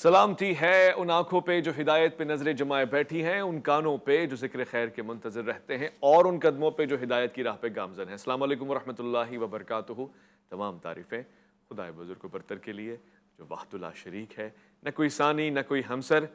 سلامتی ہے ان آنکھوں پہ جو ہدایت پہ نظریں جمائے بیٹھی ہیں، ان کانوں پہ جو ذکر خیر کے منتظر رہتے ہیں، اور ان قدموں پہ جو ہدایت کی راہ پہ گامزن ہیں۔ السلام علیکم ورحمۃ اللہ وبرکاتہ۔ تمام تعریفیں خدائے بزرگ و برتر کے لیے جو وحدہ لا شریک ہے، نہ کوئی ثانی نہ کوئی ہمسر۔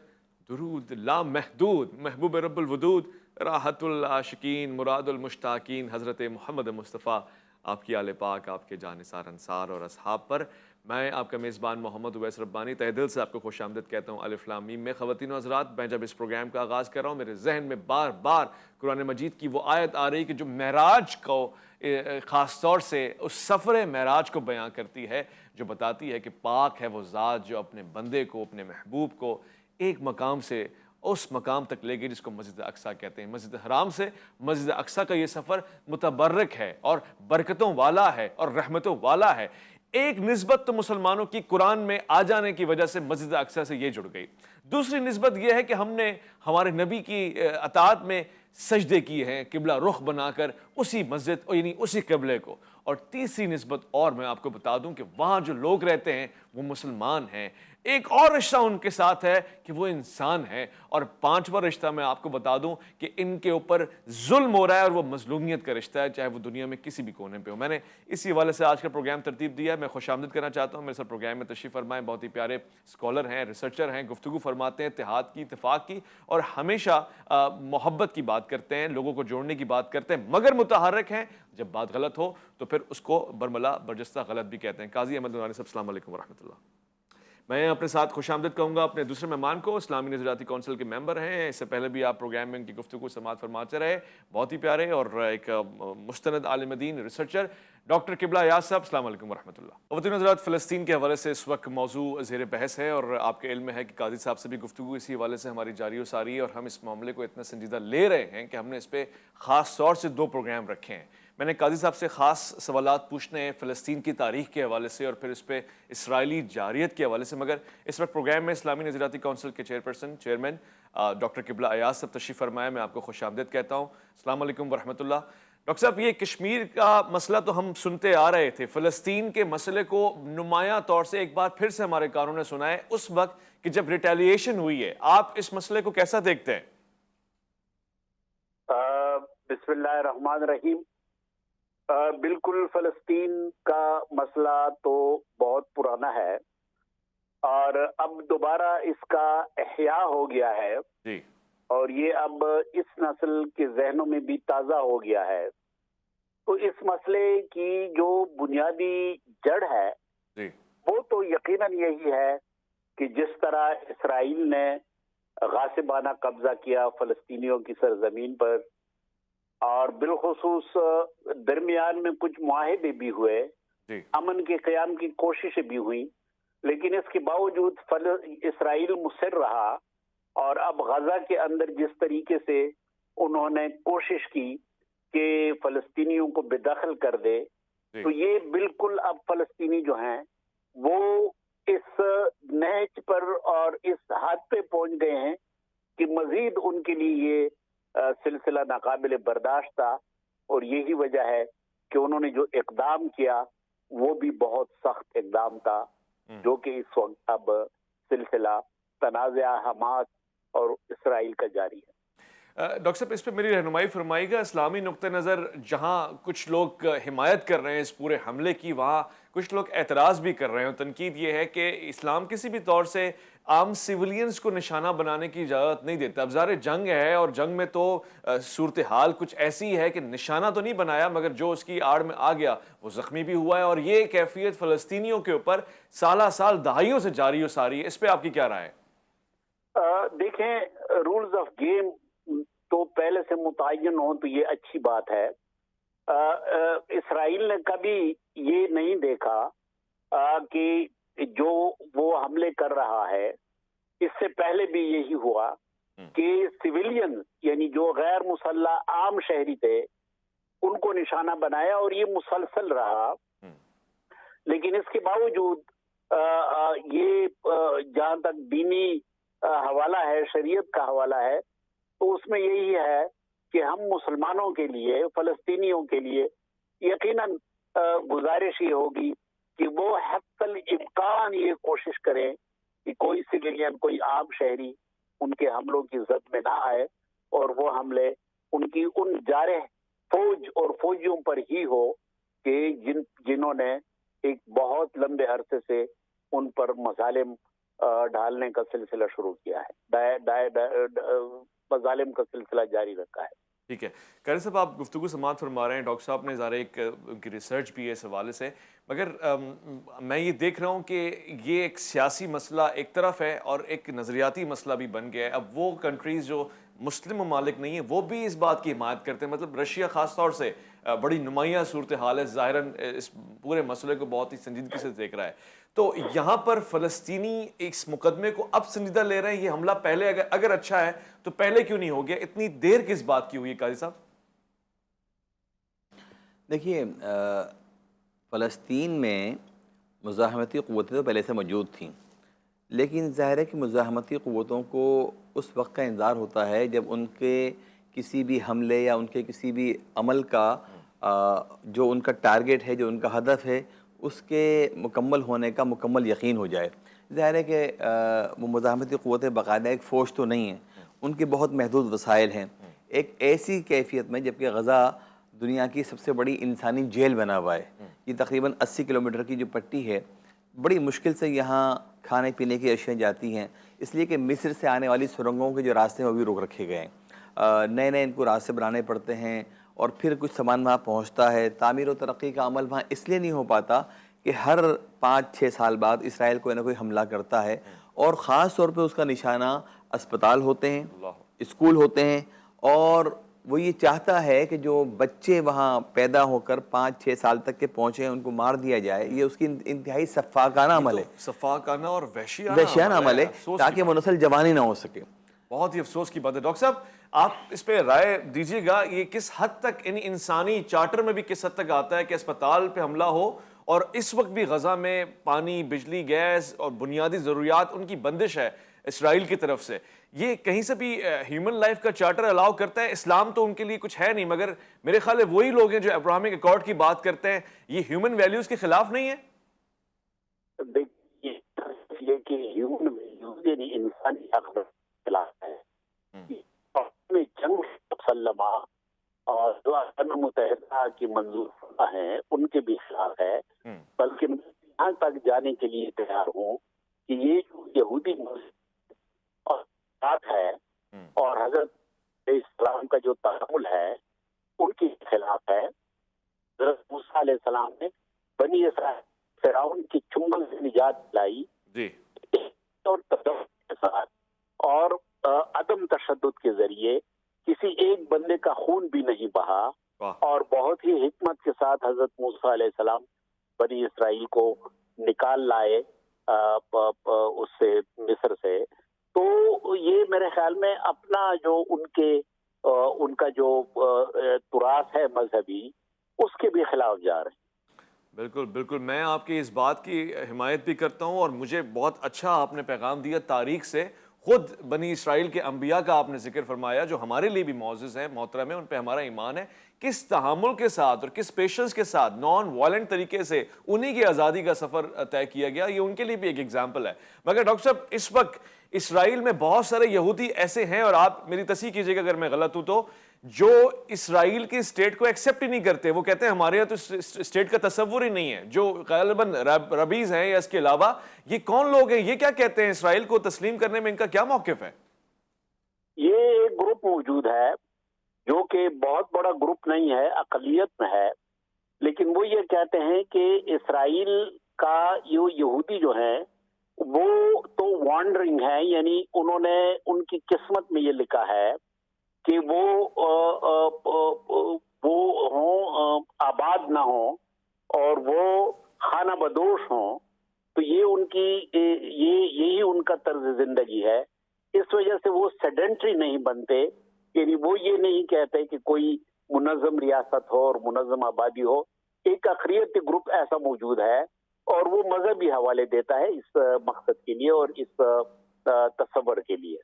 درود لا محدود محبوب رب الودود، راحت العاشقین مراد المشتاقین حضرت محمد مصطفیٰ، آپ کی آل پاک، آپ کے جانثار انصار اور اصحاب پر۔ میں آپ کا میزبان محمد اویس ربانی تہ دل سے آپ کو خوش آمدید کہتا ہوں۔ الف لام میم میں خواتین و حضرات، میں جب اس پروگرام کا آغاز کر رہا ہوں، میرے ذہن میں بار بار قرآن مجید کی وہ آیت آ رہی کہ جو معراج کو خاص طور سے اس سفر معراج کو بیان کرتی ہے، جو بتاتی ہے کہ پاک ہے وہ ذات جو اپنے بندے کو، اپنے محبوب کو ایک مقام سے اس مقام تک لے گئے جس کو مسجد اقصیٰ کہتے ہیں۔ مسجد حرام سے مسجد اقصیٰ کا یہ سفر متبرک ہے اور برکتوں والا ہے اور رحمتوں والا ہے۔ ایک نسبت تو مسلمانوں کی قرآن میں آ جانے کی وجہ سے مسجد اقصیٰ سے یہ جڑ گئی، دوسری نسبت یہ ہے کہ ہم نے ہمارے نبی کی اطاعت میں سجدے کیے ہیں قبلہ رخ بنا کر اسی مسجد یعنی اسی قبلے کو، اور تیسری نسبت اور میں آپ کو بتا دوں کہ وہاں جو لوگ رہتے ہیں وہ مسلمان ہیں۔ ایک اور رشتہ ان کے ساتھ ہے کہ وہ انسان ہے، اور پانچواں رشتہ میں آپ کو بتا دوں کہ ان کے اوپر ظلم ہو رہا ہے، اور وہ مظلومیت کا رشتہ ہے، چاہے وہ دنیا میں کسی بھی کونے پہ ہو۔ میں نے اسی حوالے سے آج کا پروگرام ترتیب دیا ہے۔ میں خوش آمدید کرنا چاہتا ہوں میرے ساتھ پروگرام میں تشریف فرمائیں بہت ہی پیارے اسکالر ہیں، ریسرچر ہیں، گفتگو فرماتے ہیں اتحاد کی، اتفاق کی، اور ہمیشہ محبت کی بات کرتے ہیں، لوگوں کو جوڑنے کی بات کرتے ہیں، مگر متحرک ہیں جب بات غلط ہو تو پھر اس کو برملا برجستہ غلط بھی کہتے ہیں۔ قاضی احمد نورانی صاحب، السلام علیکم ورحمۃ اللہ۔ میں اپنے ساتھ خوش آمدید کہوں گا اپنے دوسرے مہمان کو، اسلامی نظریاتی کونسل کے ممبر ہیں، اس سے پہلے بھی آپ پروگرام میں ان کی گفتگو سماعت فرماتے رہے، بہت ہی پیارے اور ایک مستند عالم دین ریسرچر ڈاکٹر قبلہ ایاز صاحب، السلام علیکم ورحمۃ اللہ۔ خواتین حضرات، فلسطین کے حوالے سے اس وقت موضوع زیر بحث ہے، اور آپ کے علم میں ہے کہ قاضی صاحب سے بھی گفتگو اسی حوالے سے ہماری جاری و ساری ہے، اور ہم اس معاملے کو اتنا سنجیدہ لے رہے ہیں کہ ہم نے اس پہ خاص طور سے 2 پروگرام رکھے ہیں۔ میں نے قاضی صاحب سے خاص سوالات پوچھنے ہیں فلسطین کی تاریخ کے حوالے سے، اور پھر اس پہ اسرائیلی جارحیت کے حوالے سے، مگر اس وقت پروگرام میں اسلامی نظریاتی کونسل کے چیئرمین ڈاکٹر قبلہ ایاز صاحب تشریف فرمائے، میں آپ کو خوش آمدید کہتا ہوں۔ السلام علیکم ورحمۃ اللہ۔ ڈاکٹر صاحب، یہ کشمیر کا مسئلہ تو ہم سنتے آ رہے تھے، فلسطین کے مسئلے کو نمایاں طور سے ایک بار پھر سے ہمارے کانوں نے سنا ہے اس وقت کہ جب ریٹیلیشن ہوئی ہے۔ آپ اس مسئلے کو کیسا دیکھتے ہیں؟ بسم اللہ الرحمن الرحیم۔ بالکل، فلسطین کا مسئلہ تو بہت پرانا ہے، اور اب دوبارہ اس کا احیاء ہو گیا ہے، جی، اور یہ اب اس نسل کے ذہنوں میں بھی تازہ ہو گیا ہے۔ تو اس مسئلے کی جو بنیادی جڑ ہے جی، وہ تو یقیناً یہی ہے کہ جس طرح اسرائیل نے غاصبانہ قبضہ کیا فلسطینیوں کی سرزمین پر، اور بالخصوص درمیان میں کچھ معاہدے بھی ہوئے، جی، امن کے قیام کی کوششیں بھی ہوئیں، لیکن اس کے باوجود اسرائیل مصر رہا، اور اب غزہ کے اندر جس طریقے سے انہوں نے کوشش کی کہ فلسطینیوں کو بے دخل کر دے، جی، تو یہ بالکل اب فلسطینی جو ہیں وہ اس نہج پر اور اس حد پہ پہنچ گئے ہیں کہ مزید ان کے لیے یہ سلسلہ ناقابل برداشت تھا، اور یہی وجہ ہے کہ انہوں نے جو اقدام کیا وہ بھی بہت سخت اقدام تھا، جو کہ اس وقت اب سلسلہ تنازع حماس اور اسرائیل کا جاری ہے۔ ڈاکٹر صاحب، اس پہ میری رہنمائی فرمائیے گا۔ اسلامی نقطہ نظر جہاں کچھ لوگ حمایت کر رہے ہیں اس پورے حملے کی، وہاں کچھ لوگ اعتراض بھی کر رہے ہیں، تنقید یہ ہے کہ اسلام کسی بھی طور سے عام سیولینز کو نشانہ بنانے کی اجازت نہیں دیتا۔ ابزار جنگ ہے، اور جنگ میں تو صورتحال کچھ ایسی ہے کہ نشانہ تو نہیں بنایا، مگر جو اس کی آڑ میں آ گیا وہ زخمی بھی ہوا ہے، اور یہ کیفیت فلسطینیوں کے اوپر سالہ سال دہائیوں سے جاری و ساری ہے۔ اس پہ آپ کی کیا رائے ہے؟ دیکھیں، رولز آف گیم تو پہلے سے متعین ہو تو یہ اچھی بات ہے۔ اسرائیل نے کبھی یہ نہیں دیکھا کہ جو وہ حملے کر رہا ہے، اس سے پہلے بھی یہی ہوا کہ سویلین یعنی جو غیر مسلح عام شہری تھے ان کو نشانہ بنایا، اور یہ مسلسل رہا۔ لیکن اس کے باوجود یہ جہاں تک دینی حوالہ ہے، شریعت کا حوالہ ہے، تو اس میں یہی ہے کہ ہم مسلمانوں کے لیے، فلسطینیوں کے لیے یقیناً گزارش یہ ہوگی کہ وہ حتی الامکان یہ کوشش کریں کہ کوئی سویلین، کوئی عام شہری ان کے حملوں کی زد میں نہ آئے اور وہ حملے ان کی ان جارح فوج اور فوجیوں پر ہی ہو کہ جنہوں نے ایک بہت لمبے عرصے سے ان پر مظالم ڈھالنے کا سلسلہ شروع کیا ہے، مظالم کا سلسلہ جاری رکھا ہے۔ ٹھیک ہے قاری صاحب، آپ گفتگو سماعت فرما رہے ہیں، ڈاکٹر صاحب نے ظاہر ایک ان کی ریسرچ بھی ہے اس حوالے سے، مگر میں یہ دیکھ رہا ہوں کہ یہ ایک سیاسی مسئلہ ایک طرف ہے اور ایک نظریاتی مسئلہ بھی بن گیا ہے۔ اب وہ کنٹریز جو مسلم ممالک نہیں ہیں وہ بھی اس بات کی حمایت کرتے ہیں، مطلب رشیا خاص طور سے بڑی نمایاں صورتحال ہے، ظاہراً اس پورے مسئلے کو بہت ہی سنجیدگی سے دیکھ رہا ہے۔ تو یہاں پر فلسطینی اس مقدمے کو اب سنجیدہ لے رہے ہیں، یہ حملہ پہلے اگر اچھا ہے تو پہلے کیوں نہیں ہو گیا؟ اتنی دیر کس بات کی ہوئی ہے قاضی صاحب؟ دیکھیے، فلسطین میں مزاحمتی قوتیں تو پہلے سے موجود تھیں، لیکن ظاہر ہے کہ مزاحمتی قوتوں کو اس وقت کا انتظار ہوتا ہے جب ان کے کسی بھی حملے یا ان کے کسی بھی عمل کا جو ان کا ٹارگٹ ہے، جو ان کا ہدف ہے، اس کے مکمل ہونے کا مکمل یقین ہو جائے۔ ظاہر ہے کہ وہ مزاحمتی قوتیں باقاعدہ ایک فوج تو نہیں ہیں، ان کے بہت محدود وسائل ہیں۔ ایک ایسی کیفیت میں جبکہ غزہ دنیا کی سب سے بڑی انسانی جیل بنا ہوا ہے، یہ تقریباً 80 کلومیٹر کی جو پٹی ہے، بڑی مشکل سے یہاں کھانے پینے کی اشیاء جاتی ہیں، اس لیے کہ مصر سے آنے والی سرنگوں کے جو راستے ہیں وہ بھی روک رکھے گئے ہیں، نئے نئے ان کو راستے بنانے پڑتے ہیں، اور پھر کچھ سامان وہاں پہنچتا ہے۔ تعمیر و ترقی کا عمل وہاں اس لیے نہیں ہو پاتا کہ ہر 5-6 سال بعد اسرائیل کوئی نہ کوئی حملہ کرتا ہے، اور خاص طور پہ اس کا نشانہ اسپتال ہوتے ہیں، اسکول ہوتے ہیں، اور وہ یہ چاہتا ہے کہ جو بچے وہاں پیدا ہو کر 5-6 سال تک کے پہنچے ان کو مار دیا جائے۔ یہ اس کی انتہائی سفاکانہ عمل ہے، سفاکانہ اور وحشیانہ عمل ہے، تاکہ وہ نسل جوانی نہ ہو سکے۔ بہت ہی افسوس کی بات ہے۔ ڈاکٹر صاحب آپ اس پہ رائے دیجیے گا، یہ کس حد تک انسانی چارٹر میں بھی کس حد تک آتا ہے کہ اسپتال پہ حملہ ہو اور اس وقت بھی غزہ میں پانی، بجلی، گیس اور بنیادی ضروریات ان کی بندش ہے اسرائیل کی طرف سے؟ یہ کہیں سے بھی ہیومن لائف کا چارٹر الاؤ کرتا ہے؟ اسلام تو ان کے لیے کچھ ہے نہیں، مگر میرے خیال ہے وہی لوگ ہیں جو ابراہیمک ایکارڈ کی بات کرتے ہیں، یہ ہیومن ویلیوز کے خلاف نہیں ہے؟ دیکھیے، یہ کہ ہیومن ویلیوز یعنی انسانی حق کے خلاف ہے، میں جنگ مسلمہ اور جو اقوام متحدہ کی منظور شدہ ہیں ان کے بھی خلاف ہے، بلکہ میں یہاں تک جانے کے لیے تیار ہوں کہ یہ جو یہودی اور بات ہے اور حضرت اسلام کا جو تعامل ہے ان کے خلاف ہے۔ حضرت موسیٰ علیہ السلام نے بنی اسرائیل فرعون کی چنگل سے نجات دلائی اور تدبر کے ساتھ اور عدم تشدد کے ذریعے، کسی ایک بندے کا خون بھی نہیں بہا، اور بہت ہی حکمت کے ساتھ حضرت موسیٰ علیہ السلام بنی اسرائیل کو نکال لائے اس سے، مصر سے۔ تو یہ میرے خیال میں اپنا جو ان کا جو تراث ہے مذہبی، اس کے بھی خلاف جا رہے ہیں۔ بالکل بالکل، میں آپ کی اس بات کی حمایت بھی کرتا ہوں، اور مجھے بہت اچھا آپ نے پیغام دیا تاریخ سے۔ خود بنی اسرائیل کے انبیاء کا آپ نے ذکر فرمایا جو ہمارے لیے بھی معزز ہیں، محترم ہیں، ان پہ ہمارا ایمان ہے، کس تحمل کے ساتھ اور کس پیشنس کے ساتھ نان وائلنٹ طریقے سے انہی کی آزادی کا سفر طے کیا گیا، یہ ان کے لیے بھی ایک ایگزامپل ہے۔ مگر ڈاکٹر صاحب اس وقت اسرائیل میں بہت سارے یہودی ایسے ہیں، اور آپ میری تصحیح کیجئے گا اگر میں غلط ہوں تو، جو اسرائیل کی اسٹیٹ کو ایکسیپٹ ہی نہیں کرتے، وہ کہتے ہیں ہمارے یہاں تو اسٹیٹ کا تصور ہی نہیں ہے، جو غالباً ربیز ہیں یا اس کے علاوہ، یہ کون لوگ ہیں؟ یہ کیا کہتے ہیں؟ اسرائیل کو تسلیم کرنے میں ان کا کیا موقف ہے؟ یہ ایک گروپ موجود ہے جو کہ بہت بڑا گروپ نہیں ہے، اقلیت میں ہے، لیکن وہ یہ کہتے ہیں کہ اسرائیل کا یہودی جو ہیں وہ تو وانڈرنگ ہے، یعنی انہوں نے ان کی قسمت میں یہ لکھا ہے کہ وہ ہوں آباد نہ ہوں اور وہ خانہ بدوش ہوں، تو یہ ان کی یہی ان کا طرز زندگی ہے۔ اس وجہ سے وہ سیڈنٹری نہیں بنتے، یعنی وہ یہ نہیں کہتے کہ کوئی منظم ریاست ہو اور منظم آبادی ہو۔ ایک اقلیتی گروپ ایسا موجود ہے اور وہ مذہبی حوالے دیتا ہے اس مقصد کے لیے اور اس تصور کے لیے۔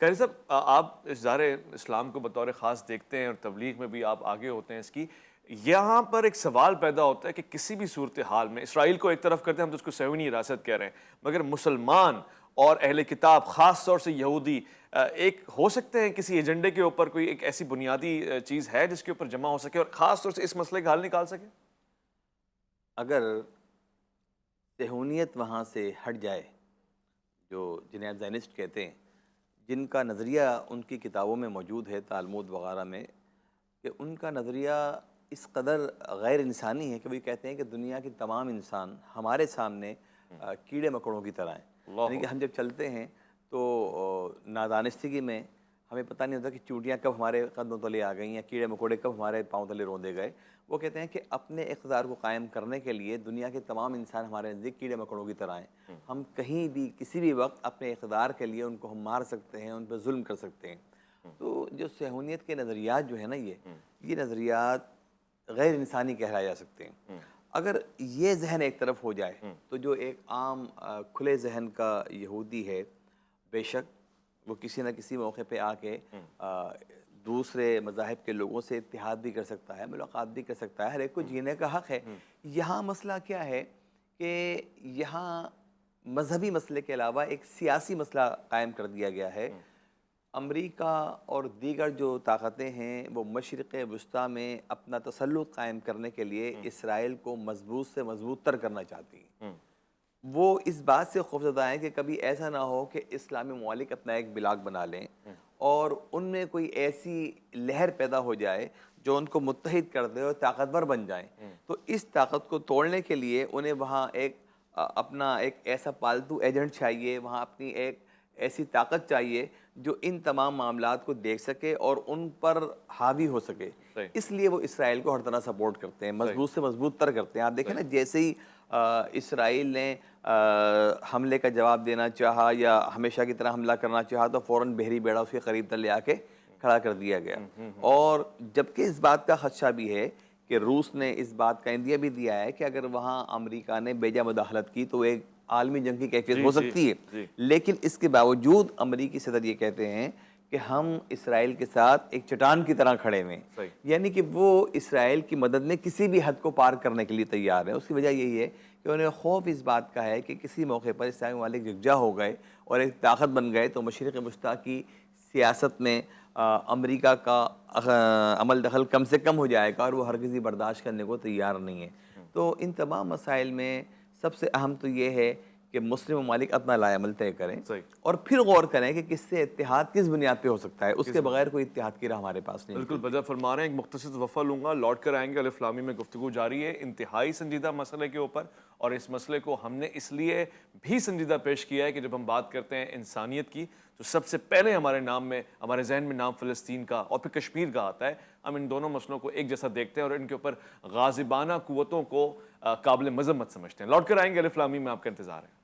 قاری صاحب آپ ظاہر اسلام کو بطور خاص دیکھتے ہیں اور تبلیغ میں بھی آپ آگے ہوتے ہیں اس کی، یہاں پر ایک سوال پیدا ہوتا ہے کہ کسی بھی صورتحال میں اسرائیل کو ایک طرف کرتے ہیں، ہم تو اس کو صہیونی ریاست کہہ رہے ہیں، مگر مسلمان اور اہل کتاب خاص طور سے یہودی ایک ہو سکتے ہیں کسی ایجنڈے کے اوپر، کوئی ایک ایسی بنیادی چیز ہے جس کے اوپر جمع ہو سکے اور خاص طور سے اس مسئلے کا حل نکال سکے؟ اگر صہیونیت وہاں سے ہٹ جائے، جو جنہیں آپ زائنسٹ کہتے ہیں، جن کا نظریہ ان کی کتابوں میں موجود ہے تالمود وغیرہ میں، کہ ان کا نظریہ اس قدر غیر انسانی ہے کہ وہ کہتے ہیں کہ دنیا کے تمام انسان ہمارے سامنے کیڑے مکوڑوں کی طرح ہیں، یعنی کہ ہم جب چلتے ہیں تو نادانستگی میں ہمیں پتہ نہیں ہوتا کہ چونٹیاں کب ہمارے قدموں تلے آ گئیں یا کیڑے مکوڑے کب ہمارے پاؤں تلے روندے گئے۔ وہ کہتے ہیں کہ اپنے اقتدار کو قائم کرنے کے لیے دنیا کے تمام انسان ہمارے نزدیک کیڑے مکوڑوں کی طرح ہیں، ہم کہیں بھی کسی بھی وقت اپنے اقتدار کے لیے ان کو ہم مار سکتے ہیں، ان پہ ظلم کر سکتے ہیں۔ تو جو صہیونیت کے نظریات جو ہیں نا، یہ نظریات غیر انسانی کہلائے جا سکتے ہیں۔ اگر یہ ذہن ایک طرف ہو جائے تو جو ایک عام کھلے ذہن کا یہودی ہے، بے شک وہ کسی نہ کسی موقع پہ آ کے دوسرے مذاہب کے لوگوں سے اتحاد بھی کر سکتا ہے، ملاقات بھی کر سکتا ہے، ہر ایک کو جینے کا حق ہے۔ یہاں مسئلہ کیا ہے کہ یہاں مذہبی مسئلے کے علاوہ ایک سیاسی مسئلہ قائم کر دیا گیا ہے۔ امریکہ اور دیگر جو طاقتیں ہیں وہ مشرق وسطیٰ میں اپنا تسلط قائم کرنے کے لیے اسرائیل کو مضبوط سے مضبوط تر کرنا چاہتی ہیں۔ وہ اس بات سے خوفزدہ ہیں کہ کبھی ایسا نہ ہو کہ اسلامی ممالک اپنا ایک بلاک بنا لیں اور ان میں کوئی ایسی لہر پیدا ہو جائے جو ان کو متحد کر دے اور طاقتور بن جائیں۔ تو اس طاقت کو توڑنے کے لیے انہیں وہاں ایک اپنا ایک ایسا پالتو ایجنٹ چاہیے، وہاں اپنی ایک ایسی طاقت چاہیے جو ان تمام معاملات کو دیکھ سکے اور ان پر حاوی ہو سکے۔ اس لیے وہ اسرائیل کو ہر طرح سپورٹ کرتے ہیں، مضبوط سے مضبوط تر کرتے ہیں۔ آپ دیکھیں نا، جیسے ہی اسرائیل نے حملے کا جواب دینا چاہا یا ہمیشہ کی طرح حملہ کرنا چاہا تو فوراً بحری بیڑا اس کے قریب تر لے آ کے کھڑا کر دیا گیا۔ اور جبکہ اس بات کا خدشہ بھی ہے کہ روس نے اس بات کا عندیہ بھی دیا ہے کہ اگر وہاں امریکہ نے بیجا مداخلت کی تو ایک عالمی جنگ کی کیفیت ہو سکتی ہے، لیکن اس کے باوجود امریکی صدر یہ کہتے ہیں کہ ہم اسرائیل کے ساتھ ایک چٹان کی طرح کھڑے ہوئے ہیں، یعنی کہ وہ اسرائیل کی مدد میں کسی بھی حد کو پار کرنے کے لیے تیار ہیں۔ اس کی وجہ یہی ہے کہ انہیں خوف اس بات کا ہے کہ کسی موقع پر اسلامی ممالک یکجا ہو گئے اور ایک طاقت بن گئے تو مشرق وسطیٰ کی سیاست میں امریکہ کا عمل دخل کم سے کم ہو جائے گا اور وہ ہرگز ہی برداشت کرنے کو تیار نہیں ہے۔ تو ان تمام مسائل میں سب سے اہم تو یہ ہے کہ مسلم ممالک اپنا لائے عمل طے کریں اور پھر غور کریں کہ کس سے اتحاد کس بنیاد پہ ہو سکتا ہے، اس کے بغیر کوئی اتحاد کی راہ ہمارے پاس نہیں۔ بالکل بدر فرما رہے ہیں، ایک مختصر وقفہ لوں گا، لوٹ کر آئیں گے۔ الف لامی میں گفتگو جاری ہے انتہائی سنجیدہ مسئلے کے اوپر، اور اس مسئلے کو ہم نے اس لیے بھی سنجیدہ پیش کیا ہے کہ جب ہم بات کرتے ہیں انسانیت کی تو سب سے پہلے ہمارے ذہن میں نام فلسطین کا اور پھر کشمیر کا آتا ہے۔ ہم ان دونوں مسئلوں کو ایک جیسا دیکھتے ہیں اور ان کے اوپر غازبانہ قوتوں کو قابل مذمت سمجھتے ہیں۔ لوٹ کر آئیں گے، الف لامی میں آپ کا انتظار ہے۔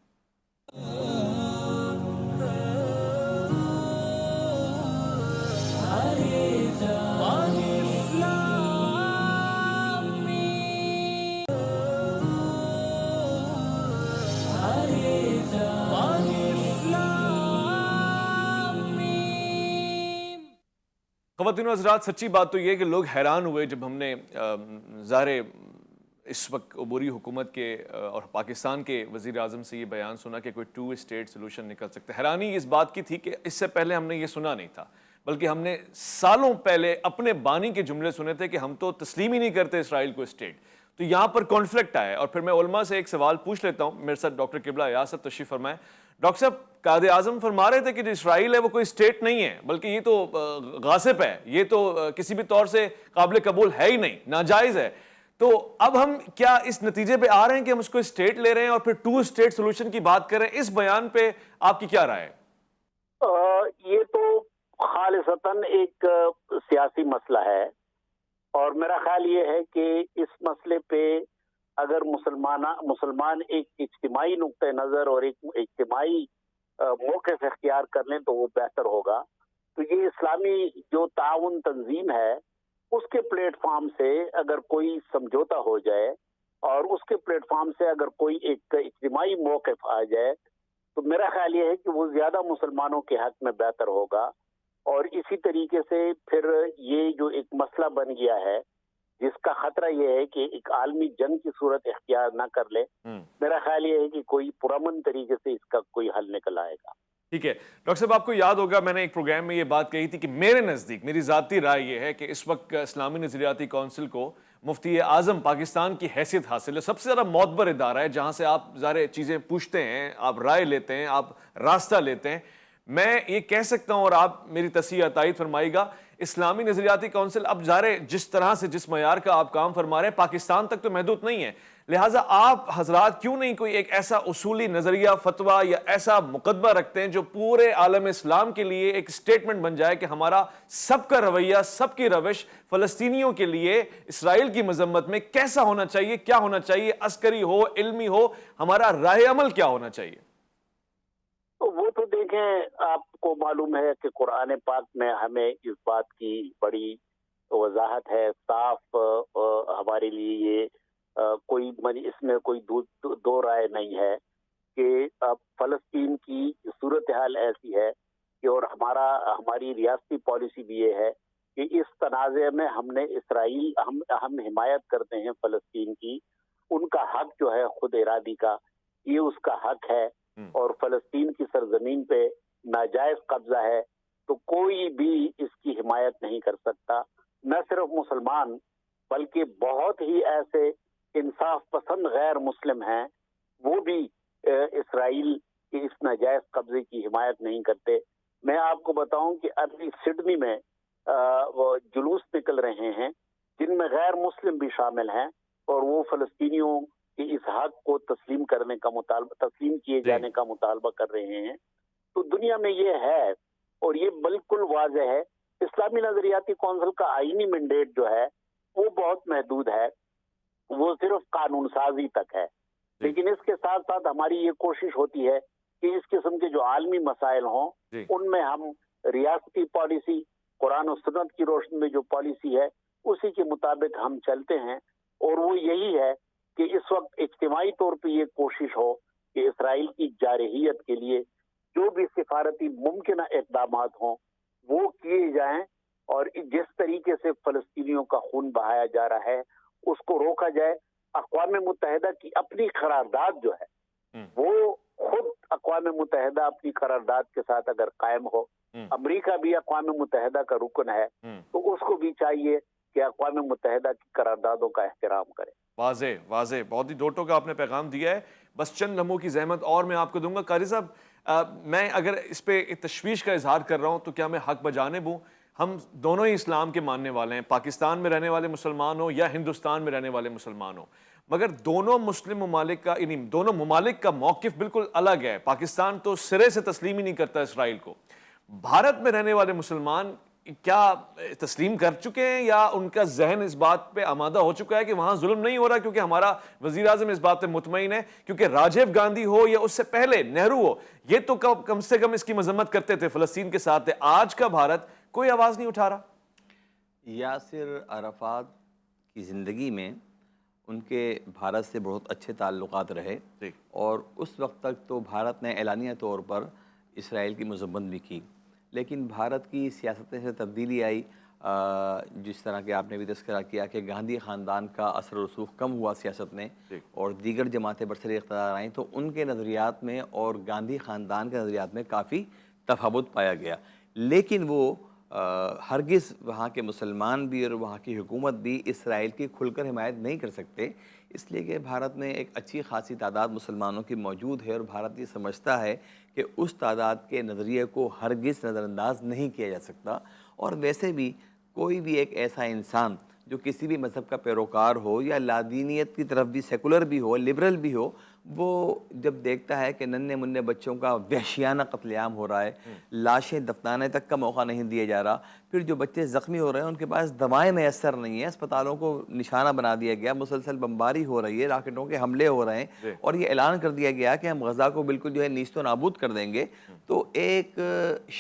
خواتین و حضرات، سچی بات تو یہ کہ لوگ حیران ہوئے جب ہم نے ظاہر اس وقت عبوری حکومت کے اور پاکستان کے وزیر اعظم سے یہ بیان سنا کہ کوئی 2 اسٹیٹ سولوشن نکل سکتا ہے۔ حیرانی اس بات کی تھی کہ اس سے پہلے ہم نے یہ سنا نہیں تھا، بلکہ ہم نے سالوں پہلے اپنے بانی کے جملے سنے تھے کہ ہم تو تسلیم ہی نہیں کرتے اسرائیل کو اسٹیٹ۔ تو یہاں پر کانفلکٹ آیا، اور پھر میں علماء سے ایک سوال پوچھ لیتا ہوں۔ میرے ساتھ ڈاکٹر قبلہ ایاز صاحب تشریف فرمائیں۔ ڈاکٹر صاحب، قائد اعظم فرما رہے تھے کہ جو اسرائیل ہے وہ کوئی اسٹیٹ نہیں ہے، بلکہ یہ تو غاصب ہے، یہ تو کسی بھی طور سے قابل قبول ہے ہی نہیں، ناجائز ہے۔ تو اب ہم کیا اس نتیجے پہ آ رہے ہیں کہ ہم اس کو اسٹیٹ لے رہے ہیں اور پھر 2 اسٹیٹ سولوشن کی بات کر رہے ہیں؟ اس بیان پہ آپ کی کیا رائے ہے؟ یہ تو خالصتاً ایک سیاسی مسئلہ ہے، اور میرا خیال یہ ہے کہ اس مسئلے پہ اگر مسلمان ایک اجتماعی نقطہ نظر اور ایک اجتماعی موقف اختیار کر لیں تو وہ بہتر ہوگا۔ تو یہ اسلامی جو تعاون تنظیم ہے اس کے پلیٹ فارم سے اگر کوئی سمجھوتا ہو جائے اور اس کے پلیٹ فارم سے اگر کوئی ایک اجتماعی موقف آ جائے تو میرا خیال یہ ہے کہ وہ زیادہ مسلمانوں کے حق میں بہتر ہوگا۔ اور اسی طریقے سے پھر یہ جو ایک مسئلہ بن گیا ہے جس کا خطرہ یہ ہے کہ ایک عالمی جنگ کی صورت اختیار نہ کر لے، میرا خیال یہ ہے کہ کوئی پرامن طریقے سے اس کا کوئی حل نکل آئے گا۔ ٹھیک ہے ڈاکٹر صاحب، آپ کو یاد ہوگا میں نے ایک پروگرام میں یہ بات کہی تھی کہ میرے نزدیک میری ذاتی رائے یہ ہے کہ اس وقت اسلامی نظریاتی کونسل کو مفتی اعظم پاکستان کی حیثیت حاصل ہے، سب سے زیادہ معتبر ادارہ ہے جہاں سے آپ ظاہر چیزیں پوچھتے ہیں، آپ رائے لیتے ہیں، آپ راستہ لیتے ہیں۔ میں یہ کہہ سکتا ہوں اور آپ میری تصحیح یا تائید فرمائے گا، اسلامی نظریاتی کونسل اب ظاہر جس طرح سے جس معیار کا آپ کام فرما رہے ہیں پاکستان تک تو محدود نہیں ہے، لہٰذا آپ حضرات کیوں نہیں کوئی ایک ایسا اصولی نظریہ فتویٰ یا ایسا مقدمہ رکھتے ہیں جو پورے عالم اسلام کے لیے ایک سٹیٹمنٹ بن جائے کہ ہمارا سب کا رویہ، سب کی روش فلسطینیوں کے لیے اسرائیل کی مذمت میں کیسا ہونا چاہیے، کیا ہونا چاہیے، عسکری ہو، علمی ہو، ہمارا راہ عمل کیا ہونا چاہیے؟ تو وہ تو دیکھیں، آپ کو معلوم ہے کہ قرآن پاک میں ہمیں اس بات کی بڑی وضاحت ہے، صاف ہمارے لیے یہ کوئی اس میں کوئی دو رائے نہیں ہے کہ اب فلسطین کی صورتحال ایسی ہے کہ اور ہماری ریاستی پالیسی بھی یہ ہے کہ اس تنازع میں ہم حمایت کرتے ہیں فلسطین کی، ان کا حق جو ہے خود ارادی کا، یہ اس کا حق ہے، اور فلسطین کی سرزمین پہ ناجائز قبضہ ہے تو کوئی بھی اس کی حمایت نہیں کر سکتا، نہ صرف مسلمان بلکہ بہت ہی ایسے انصاف پسند غیر مسلم ہیں، وہ بھی اسرائیل کے اس ناجائز قبضے کی حمایت نہیں کرتے۔ میں آپ کو بتاؤں کہ ابھی سڈنی میں وہ جلوس نکل رہے ہیں جن میں غیر مسلم بھی شامل ہیں، اور وہ فلسطینیوں کہ اس حق کو تسلیم کیے جانے کا مطالبہ کر رہے ہیں۔ تو دنیا میں یہ ہے، اور یہ بالکل واضح ہے، اسلامی نظریاتی کونسل کا آئینی مینڈیٹ جو ہے وہ بہت محدود ہے، وہ صرف قانون سازی تک ہے، لیکن اس کے ساتھ ساتھ ہماری یہ کوشش ہوتی ہے کہ اس قسم کے جو عالمی مسائل ہوں ان میں ہم ریاستی پالیسی، قرآن و سنت کی روشنی میں جو پالیسی ہے اسی کے مطابق ہم چلتے ہیں، اور وہ یہی ہے کہ اس وقت اجتماعی طور پہ یہ کوشش ہو کہ اسرائیل کی جارحیت کے لیے جو بھی سفارتی ممکنہ اقدامات ہوں وہ کیے جائیں، اور جس طریقے سے فلسطینیوں کا خون بہایا جا رہا ہے اس کو روکا جائے۔ اقوام متحدہ کی اپنی قرارداد جو ہے وہ خود اقوام متحدہ اپنی قرارداد کے ساتھ اگر قائم ہو، امریکہ بھی اقوام متحدہ کا رکن ہے، تو اس کو بھی چاہیے کہ اقوام متحدہ کی قراردادوں کا احترام کرے۔ واضح بہت ہی دو ٹوکا آپ نے پیغام دیا ہے، بس چند لمحوں کی زحمت اور میں آپ کو دوں گا۔ قاری صاحب، میں اگر اس پہ تشویش کا اظہار کر رہا ہوں تو کیا میں حق بجانب ہوں؟ ہم دونوں ہی اسلام کے ماننے والے ہیں، پاکستان میں رہنے والے مسلمان ہوں یا ہندوستان میں رہنے والے مسلمان ہوں، مگر دونوں مسلم ممالک کا یعنی دونوں ممالک کا موقف بالکل الگ ہے۔ پاکستان تو سرے سے تسلیم ہی نہیں کرتا اسرائیل کو۔ بھارت میں رہنے والے مسلمان کیا تسلیم کر چکے ہیں یا ان کا ذہن اس بات پہ آمادہ ہو چکا ہے کہ وہاں ظلم نہیں ہو رہا، کیونکہ ہمارا وزیر اعظم اس بات پہ مطمئن ہے، کیونکہ راجیو گاندھی ہو یا اس سے پہلے نہرو ہو، یہ تو کم سے کم اس کی مذمت کرتے تھے، فلسطین کے ساتھ تھے۔ آج کا بھارت کوئی آواز نہیں اٹھا رہا۔ یاسر عرفات کی زندگی میں ان کے بھارت سے بہت اچھے تعلقات رہے، اور اس وقت تک تو بھارت نے اعلانیہ طور پر اسرائیل کی مذمت بھی کی، لیکن بھارت کی سیاستیں سے تبدیلی آئی، جس طرح کہ آپ نے بھی تذکرہ کیا کہ گاندھی خاندان کا اثر و رسوخ کم ہوا سیاست میں، اور دیگر جماعتیں برسر اقتدار آئیں تو ان کے نظریات میں اور گاندھی خاندان کے نظریات میں کافی تفاوت پایا گیا، لیکن وہ ہرگز وہاں کے مسلمان بھی اور وہاں کی حکومت بھی اسرائیل کی کھل کر حمایت نہیں کر سکتے، اس لیے کہ بھارت میں ایک اچھی خاصی تعداد مسلمانوں کی موجود ہے، اور بھارت یہ سمجھتا ہے کہ اس تعداد کے نظریے کو ہرگز نظر انداز نہیں کیا جا سکتا۔ اور ویسے بھی کوئی بھی ایک ایسا انسان جو کسی بھی مذہب کا پیروکار ہو یا لادینیت کی طرف بھی سیکولر بھی ہو، لبرل بھی ہو، وہ جب دیکھتا ہے کہ ننھے منھے بچوں کا وحشیانہ قتل عام ہو رہا ہے، لاشیں دفنانے تک کا موقع نہیں دیا جا رہا، پھر جو بچے زخمی ہو رہے ہیں ان کے پاس دوائیں میسر نہیں ہیں، اسپتالوں کو نشانہ بنا دیا گیا، مسلسل بمباری ہو رہی ہے، راکٹوں کے حملے ہو رہے ہیں، اور یہ اعلان کر دیا گیا کہ ہم غزہ کو بالکل جو ہے نیست و نابود کر دیں گے، تو ایک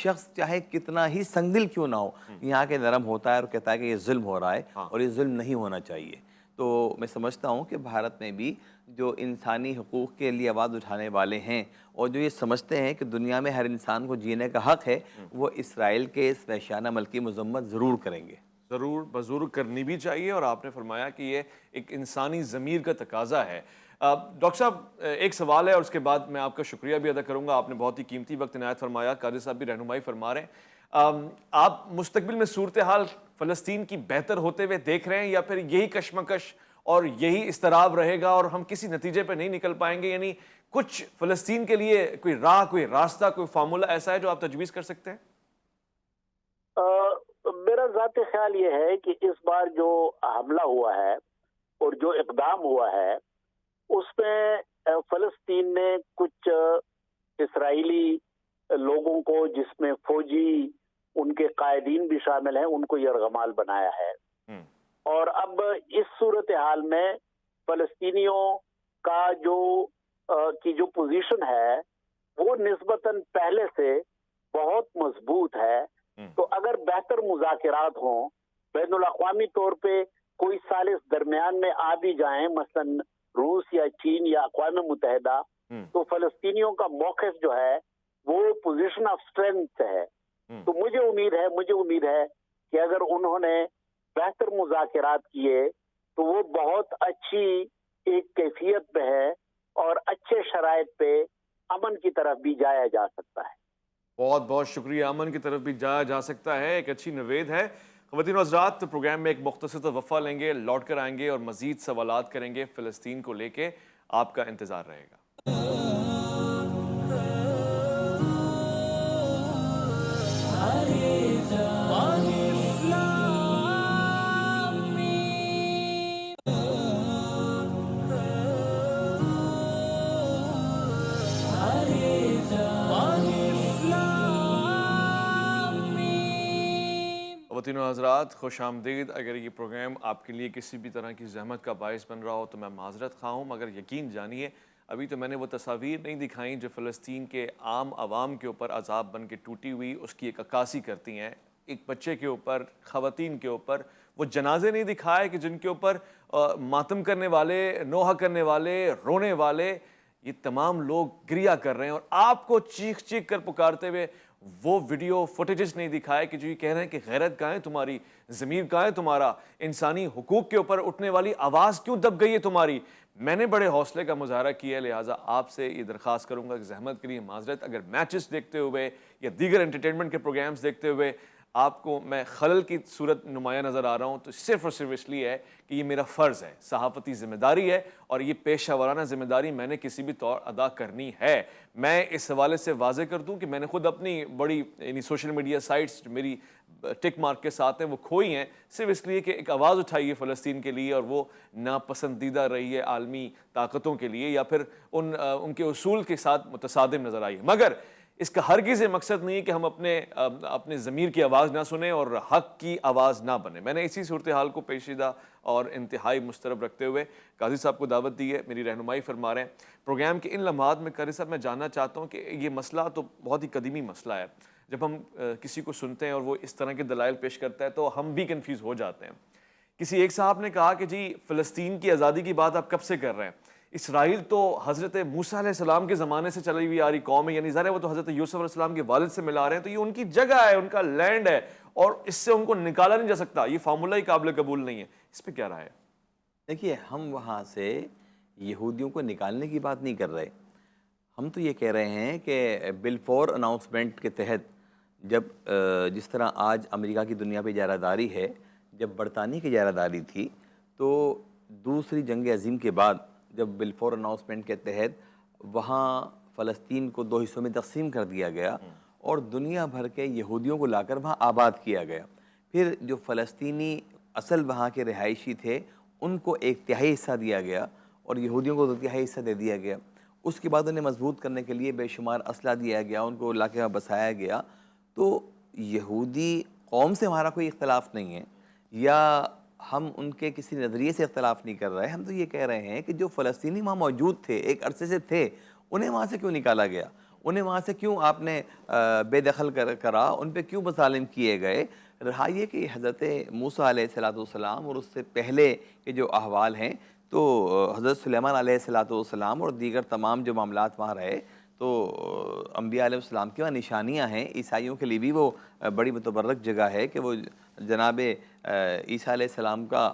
شخص چاہے کتنا ہی سنگدل کیوں نہ ہو یہاں کے نرم ہوتا ہے اور کہتا ہے کہ یہ ظلم ہو رہا ہے اور یہ ظلم نہیں ہونا چاہیے۔ تو میں سمجھتا ہوں کہ بھارت میں بھی جو انسانی حقوق کے لیے آواز اٹھانے والے ہیں اور جو یہ سمجھتے ہیں کہ دنیا میں ہر انسان کو جینے کا حق ہے، وہ اسرائیل کے اس وحشیانہ عمل کی مذمت ضرور کریں گے۔ ضرور بضرور کرنی بھی چاہیے، اور آپ نے فرمایا کہ یہ ایک انسانی ضمیر کا تقاضا ہے۔ ڈاکٹر صاحب ایک سوال ہے اور اس کے بعد میں آپ کا شکریہ بھی ادا کروں گا، آپ نے بہت ہی قیمتی وقت عنایت فرمایا، قادری صاحب بھی رہنمائی فرما رہے ہیں۔ آپ مستقبل میں صورتحال فلسطین کی بہتر ہوتے ہوئے دیکھ رہے ہیں، یا پھر یہی کشمکش اور یہی اضطراب رہے گا اور ہم کسی نتیجے پہ نہیں نکل پائیں گے؟ یعنی کچھ فلسطین کے لیے کوئی راہ، کوئی راستہ، کوئی فارمولہ ایسا ہے جو آپ تجویز کر سکتے ہیں؟ میرا ذاتی خیال یہ ہے کہ اس بار جو حملہ ہوا ہے اور جو اقدام ہوا ہے اس میں فلسطین نے کچھ اسرائیلی لوگوں کو، جس میں فوجی ان کے قائدین بھی شامل ہیں، ان کو یرغمال بنایا ہے۔ اور اب اس صورتحال میں فلسطینیوں کا جو پوزیشن ہے وہ نسبتاً پہلے سے بہت مضبوط ہے۔ تو اگر بہتر مذاکرات ہوں، بین الاقوامی طور پہ کوئی سالس درمیان میں آ بھی جائیں، مثلاً روس یا چین یا اقوام متحدہ، تو فلسطینیوں کا موقف جو ہے وہ پوزیشن آف اسٹرینتھ ہے۔ تو مجھے امید ہے کہ اگر انہوں نے بہتر مذاکرات کیے تو وہ بہت اچھی ایک کیفیت پہ ہے اور اچھے شرائط پہ امن کی طرف بھی جایا جا سکتا ہے۔ بہت بہت شکریہ، امن کی طرف بھی جایا جا سکتا ہے، ایک اچھی نوید ہے۔ خواتین و حضرات، پروگرام میں ایک مختصر وقفہ لیں گے، لوٹ کر آئیں گے اور مزید سوالات کریں گے فلسطین کو لے کے، آپ کا انتظار رہے گا۔ خواتین و حضرات، خوش آمدید۔ اگر یہ پروگرام آپ کے لیے کسی بھی طرح کی زحمت کا باعث بن رہا ہو تو میں معذرت خواہ ہوں، مگر یقین جانیے ابھی تو میں نے وہ تصاویر نہیں دکھائیں جو فلسطین کے عام عوام کے اوپر عذاب بن کے ٹوٹی ہوئی اس کی ایک عکاسی کرتی ہیں۔ ایک بچے کے اوپر، خواتین کے اوپر وہ جنازے نہیں دکھائے کہ جن کے اوپر ماتم کرنے والے، نوحہ کرنے والے، رونے والے، یہ تمام لوگ گریہ کر رہے ہیں، اور آپ کو چیخ چیخ کر پکارتے ہوئے وہ ویڈیو فوٹیجز نہیں دکھائے کہ جو یہ کہہ رہے ہیں کہ غیرت کہاں ہے تمہاری، ضمیر کہاں ہے تمہارا، انسانی حقوق کے اوپر اٹھنے والی آواز کیوں دب گئی ہے تمہاری۔ میں نے بڑے حوصلے کا مظاہرہ کیا ہے، لہٰذا آپ سے یہ درخواست کروں گا کہ زحمت کے لیے معذرت۔ اگر میچز دیکھتے ہوئے یا دیگر انٹرٹینمنٹ کے پروگرامز دیکھتے ہوئے آپ کو میں خلل کی صورت نمایاں نظر آ رہا ہوں تو صرف اور صرف اس لیے ہے کہ یہ میرا فرض ہے، صحافتی ذمہ داری ہے، اور یہ پیشہ ورانہ ذمہ داری میں نے کسی بھی طور ادا کرنی ہے۔ میں اس حوالے سے واضح کر دوں کہ میں نے خود اپنی بڑی یعنی سوشل میڈیا سائٹس جو میری ٹک مارک کے ساتھ ہیں وہ کھوئی ہیں، صرف اس لیے کہ ایک آواز اٹھائی ہے فلسطین کے لیے، اور وہ ناپسندیدہ رہی ہے عالمی طاقتوں کے لیے یا پھر ان کے اصول کے ساتھ متصادم نظر آئی ہے۔ مگر اس کا ہرگز یہ مقصد نہیں کہ ہم اپنے ضمیر کی آواز نہ سنیں اور حق کی آواز نہ بنیں۔ میں نے اسی صورتحال کو پیچیدہ اور انتہائی مسترب رکھتے ہوئے قاضی صاحب کو دعوت دی ہے، میری رہنمائی فرما رہے ہیں پروگرام کے ان لمحات میں۔ قاضی صاحب، میں جاننا چاہتا ہوں کہ یہ مسئلہ تو بہت ہی قدیمی مسئلہ ہے، جب ہم کسی کو سنتے ہیں اور وہ اس طرح کے دلائل پیش کرتا ہے تو ہم بھی کنفیوز ہو جاتے ہیں۔ کسی ایک صاحب نے کہا کہ جی فلسطین کی آزادی کی بات آپ کب سے کر رہے ہیں؟ اسرائیل تو حضرت موسیٰ علیہ السلام کے زمانے سے چلی ہوئی آ رہی قوم ہے، یعنی ظاہر ہے وہ تو حضرت یوسف علیہ السلام کے والد سے ملا رہے ہیں، تو یہ ان کی جگہ ہے، ان کا لینڈ ہے، اور اس سے ان کو نکالا نہیں جا سکتا، یہ فارمولہ ہی قابل قبول نہیں ہے۔ اس پہ کیا رائے ہے؟ دیکھیے، ہم وہاں سے یہودیوں کو نکالنے کی بات نہیں کر رہے، ہم تو یہ کہہ رہے ہیں کہ بلفور اناؤنسمنٹ کے تحت جب جس طرح آج امریکہ کی دنیا پہ اجارہ داری ہے، جب برطانیہ کی اجارہ داری تھی، تو دوسری جنگ عظیم کے بعد جب بلفور اناؤنسمنٹ کے تحت وہاں فلسطین کو 2 حصوں میں تقسیم کر دیا گیا اور دنیا بھر کے یہودیوں کو لا کر وہاں آباد کیا گیا، پھر جو فلسطینی اصل وہاں کے رہائشی تھے ان کو 1/3 حصہ دیا گیا اور یہودیوں کو 2/3 حصہ دے دیا گیا۔ اس کے بعد انہیں مضبوط کرنے کے لیے بے شمار اسلحہ دیا گیا، ان کو لا کے وہاں بسایا گیا۔ تو یہودی قوم سے ہمارا کوئی اختلاف نہیں ہے، یا ہم ان کے کسی نظریے سے اختلاف نہیں کر رہے، ہم تو یہ کہہ رہے ہیں کہ جو فلسطینی وہاں موجود تھے، ایک عرصے سے تھے، انہیں وہاں سے کیوں نکالا گیا؟ انہیں وہاں سے کیوں آپ نے بے دخل کرا؟ ان پہ کیوں مظالم کیے گئے؟ رہا یہ کہ حضرت موسیٰ علیہ السلام اور اس سے پہلے کے جو احوال ہیں، تو حضرت سلیمان علیہ السلام اور دیگر تمام جو معاملات وہاں رہے، تو انبیاء علیہ السلام کی وہاں نشانیاں ہیں. عیسائیوں کے لیے بھی وہ بڑی متبرک جگہ ہے کہ وہ جناب عیسیٰ علیہ السلام کا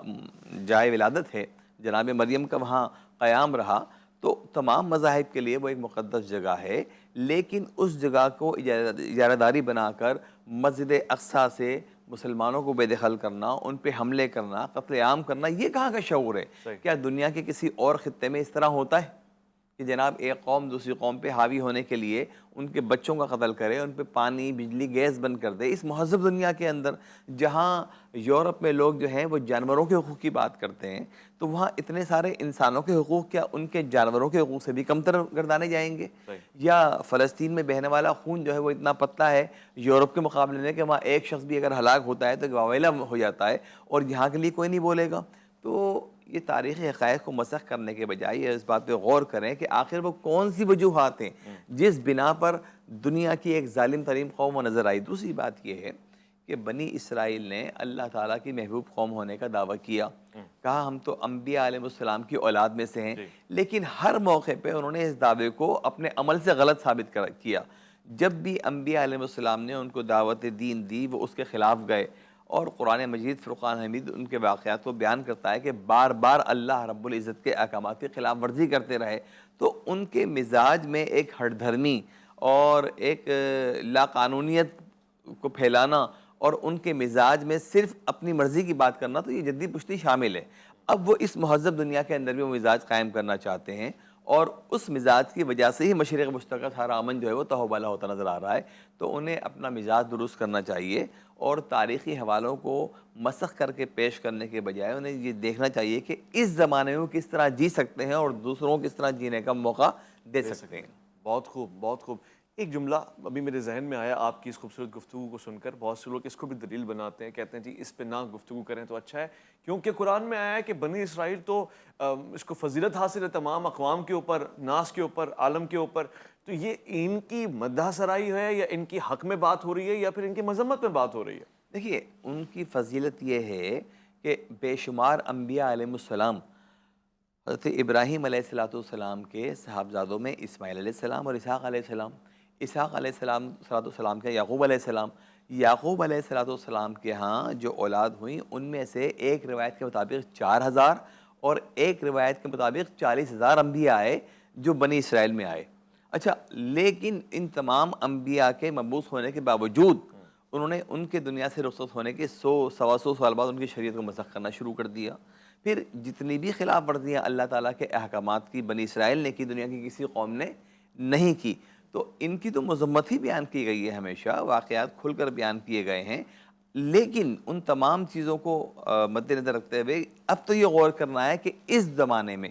جائے ولادت ہے, جناب مریم کا وہاں قیام رہا. تو تمام مذاہب کے لیے وہ ایک مقدس جگہ ہے, لیکن اس جگہ کو اجارہ داری بنا کر مسجد اقصیٰ سے مسلمانوں کو بے دخل کرنا, ان پہ حملے کرنا, قتل عام کرنا, یہ کہاں کا شعور ہے؟ کیا دنیا کے کسی اور خطے میں اس طرح ہوتا ہے کہ جناب ایک قوم دوسری قوم پہ حاوی ہونے کے لیے ان کے بچوں کا قتل کرے, ان پہ پانی بجلی گیس بند کر دے؟ اس مہذب دنیا کے اندر جہاں یورپ میں لوگ جو ہیں وہ جانوروں کے حقوق کی بات کرتے ہیں, تو وہاں اتنے سارے انسانوں کے حقوق کیا ان کے جانوروں کے حقوق سے بھی کمتر گردانے جائیں گے؟ یا فلسطین میں بہنے والا خون جو ہے وہ اتنا پتلا ہے یورپ کے مقابلے میں کہ وہاں ایک شخص بھی اگر ہلاک ہوتا ہے تو واویلا ہو جاتا ہے, اور یہاں کے لیے کوئی نہیں بولے گا. تو یہ تاریخی حقائق کو مسخ کرنے کے بجائے اس بات پہ غور کریں کہ آخر وہ کون سی وجوہات ہیں جس بنا پر دنیا کی ایک ظالم ترین قوم نظر آئی. دوسری بات یہ ہے کہ بنی اسرائیل نے اللہ تعالیٰ کی محبوب قوم ہونے کا دعویٰ کیا, کہا ہم تو انبیاء علیہ السلام کی اولاد میں سے ہیں, لیکن ہر موقع پہ انہوں نے اس دعوے کو اپنے عمل سے غلط ثابت کیا. جب بھی انبیاء علیہ السلام نے ان کو دعوت دین دی وہ اس کے خلاف گئے, اور قرآن مجید فرقان حمید ان کے واقعات کو بیان کرتا ہے کہ بار بار اللہ رب العزت کے احکامات کی خلاف ورزی کرتے رہے. تو ان کے مزاج میں ایک ہٹ دھرمی اور ایک لاقانونیت کو پھیلانا اور ان کے مزاج میں صرف اپنی مرضی کی بات کرنا, تو یہ جدی پشتی شامل ہے. اب وہ اس مہذب دنیا کے اندر بھی وہ مزاج قائم کرنا چاہتے ہیں, اور اس مزاج کی وجہ سے ہی مشرق مشترکہ سارا امن جو ہے وہ تہوبالا ہوتا نظر آ رہا ہے. تو انہیں اپنا مزاج درست کرنا چاہیے, اور تاریخی حوالوں کو مسخ کر کے پیش کرنے کے بجائے انہیں یہ دیکھنا چاہیے کہ اس زمانے میں وہ کس طرح جی سکتے ہیں اور دوسروں کو کس طرح جینے کا موقع دے سکتے ہیں. بہت خوب, بہت خوب. ایک جملہ ابھی میرے ذہن میں آیا آپ کی اس خوبصورت گفتگو کو سن کر. بہت سے لوگ اس کو بھی دلیل بناتے ہیں, کہتے ہیں جی اس پہ نہ گفتگو کریں تو اچھا ہے, کیونکہ قرآن میں آیا ہے کہ بنی اسرائیل تو اس کو فضیلت حاصل ہے تمام اقوام کے اوپر, ناس کے اوپر, عالم کے اوپر. تو یہ ان کی مدح سرائی ہے یا ان کی حق میں بات ہو رہی ہے یا پھر ان کی مذمت میں بات ہو رہی ہے؟ دیکھیے ان کی فضیلت یہ ہے کہ بے شمار انبیاء علیہ السلام, حضرت ابراہیم علیہ السلام کے صاحبزادوں میں اسماعیل علیہ السلام اور اسحاق علیہ السلام, اسحاق علیہ السلام کے یعقوب علیہ السلام, یعقوب علیہ السلام کے ہاں جو اولاد ہوئیں ان میں سے ایک روایت کے مطابق 4000 اور ایک روایت کے مطابق 40,000 انبیاء آئے جو بنی اسرائیل میں آئے. اچھا, لیکن ان تمام انبیاء کے مبعوث ہونے کے باوجود انہوں نے ان کے دنیا سے رخصت ہونے کے 100-125 سال بعد ان کی شریعت کو مسخ کرنا شروع کر دیا. پھر جتنی بھی خلاف ورزیاں اللہ تعالیٰ کے احکامات کی بنی اسرائیل نے کی, دنیا کی کسی قوم نے نہیں کی. تو ان کی تو مذمت ہی بیان کی گئی ہے, ہمیشہ واقعات کھل کر بیان کیے گئے ہیں. لیکن ان تمام چیزوں کو مد نظر رکھتے ہوئے اب تو یہ غور کرنا ہے کہ اس زمانے میں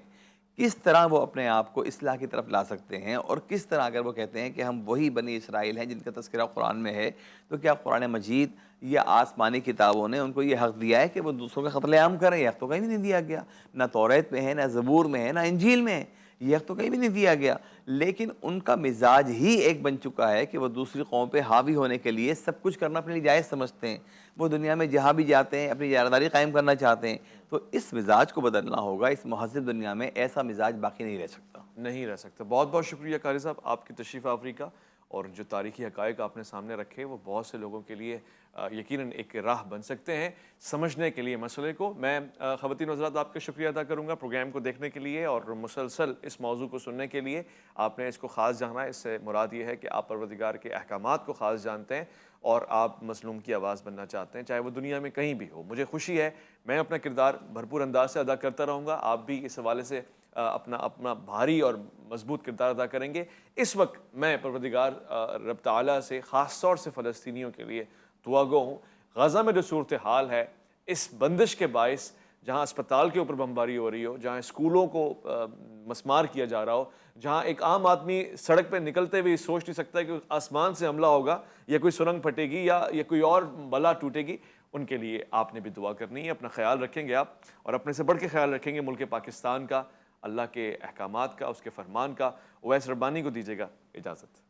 کس طرح وہ اپنے آپ کو اصلاح کی طرف لا سکتے ہیں, اور کس طرح اگر وہ کہتے ہیں کہ ہم وہی بنی اسرائیل ہیں جن کا تذکرہ قرآن میں ہے, تو کیا قرآن مجید یا آسمانی کتابوں نے ان کو یہ حق دیا ہے کہ وہ دوسروں کا قتل عام کریں؟ یہ حق تو کہیں بھی نہیں دیا گیا, نہ توریت میں ہے, نہ زبور میں ہے, نہ انجیل میں ہے, یہ حق تو کہیں بھی نہیں دیا گیا. لیکن ان کا مزاج ہی ایک بن چکا ہے کہ وہ دوسری قوم پہ حاوی ہونے کے لیے سب کچھ کرنا اپنے لیے جائز سمجھتے ہیں. وہ دنیا میں جہاں بھی جاتے ہیں اپنی اجارہ قائم کرنا چاہتے ہیں. تو اس مزاج کو بدلنا ہوگا. اس مہذب دنیا میں ایسا مزاج باقی نہیں رہ سکتا. نہیں رہ سکتا. بہت بہت شکریہ قاری صاحب آپ کی تشریف آوری کا, اور جو تاریخی حقائق آپ نے سامنے رکھے وہ بہت سے لوگوں کے لیے یقیناً ایک راہ بن سکتے ہیں سمجھنے کے لیے مسئلے کو. میں خواتین و حضرات آپ کا شکریہ ادا کروں گا پروگرام کو دیکھنے کے لیے اور مسلسل اس موضوع کو سننے کے لیے. آپ نے اس کو خاص جانا ہے, اس سے مراد یہ ہے کہ آپ پروردگار کے احکامات کو خاص جانتے ہیں اور آپ مظلوم کی آواز بننا چاہتے ہیں, چاہے وہ دنیا میں کہیں بھی ہو. مجھے خوشی ہے, میں اپنا کردار بھرپور انداز سے ادا کرتا رہوں گا, آپ بھی اس حوالے سے اپنا بھاری اور مضبوط کردار ادا کریں گے. اس وقت میں پروردگار رب تعالیٰ سے خاص طور سے فلسطینیوں کے لیے دعا گو ہوں. غزہ میں جو صورتحال ہے, اس بندش کے باعث جہاں اسپتال کے اوپر بمباری ہو رہی ہو, جہاں اسکولوں کو مسمار کیا جا رہا ہو, جہاں ایک عام آدمی سڑک پہ نکلتے ہوئے سوچ نہیں سکتا کہ آسمان سے حملہ ہوگا یا کوئی سرنگ پھٹے گی یا کوئی اور بلا ٹوٹے گی, ان کے لیے آپ نے بھی دعا کرنی ہے. اپنا خیال رکھیں گے آپ, اور اپنے سے بڑھ کے خیال رکھیں گے ملک پاکستان کا, اللہ کے احکامات کا, اس کے فرمان کا. اویس ربانی کو دیجیے گا اجازت.